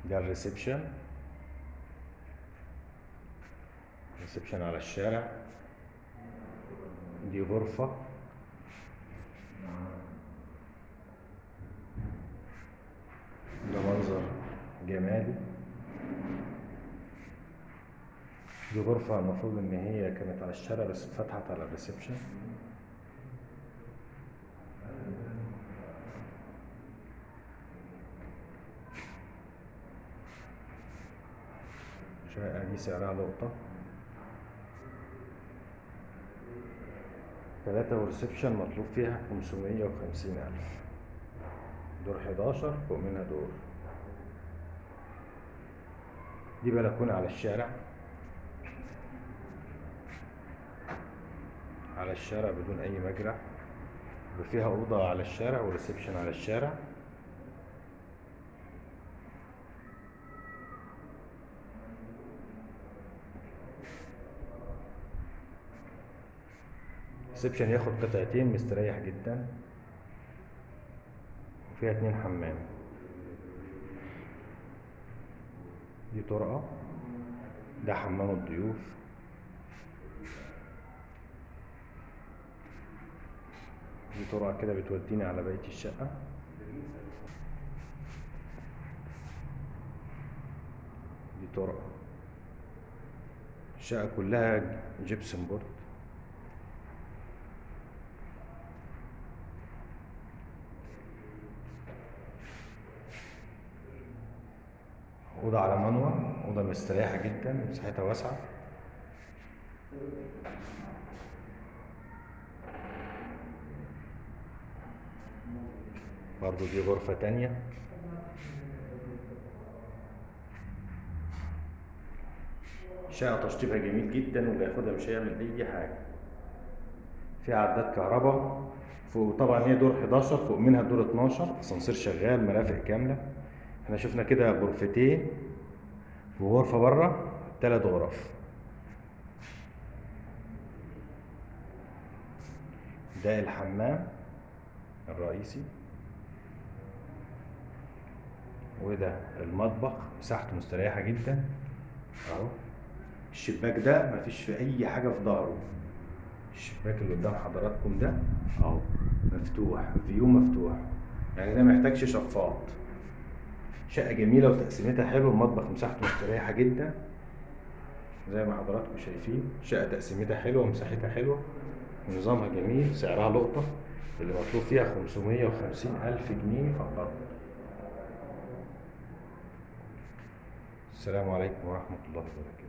ده الريسبشن. ريسبشن على الشارع. دي غرفة. ده منظر جمالي. دي غرفة المفروض ان هي كانت على الشارع بس اتفتحت على الريسبشن. الشقة دي سعرها لقطة 3 وريسبشن مطلوب فيها 550,000. دور 11 فوق منها دور. دي بلكونة على الشارع. على الشارع بدون أي مجرى. وفيها أوضة على الشارع وريسبشن على الشارع. ريسبشن ياخد قطعتين مستريح جدا. وفيها 2 حمام. دي طرقة. ده حمام الضيوف. دي طرقة كده بتوديني على بقية الشقة. دي طرقة. الشقة كلها جبسن بورد. أوضة على منور. أوضة مستريحة جدا مساحتها واسعة. برضو دي غرفة تانية. شقة تشطيبها جميل جدا واللي ياخدها مش هيعمل أي حاجة. فيها عداد كهرباء فوق. طبعا هي دور 11 فوق منها دور 12. أسانسير شغال مرافق كاملة. احنا شفنا كده غرفتين وغرفة بره 3 غرف. ده الحمام الرئيسي. وده المطبخ مساحته مستريحة جدا اهو. الشباك ده مفيش في اي حاجة في ظهره. الشباك اللي قدام حضراتكم ده اهو مفتوح. فيو مفتوح يعني ده محتاجش شفاط. شقة جميلة وتقسيمتها حلوة. المطبخ مساحته مستريحة جدا زي ما حضراتكم شايفين. شقة تقسيمتها حلوة ومساحتها حلوة ونظامها جميل. سعرها لقطة. اللي مطلوب فيها 550,000 جنيه فقط. السلام عليكم ورحمة الله وبركاته.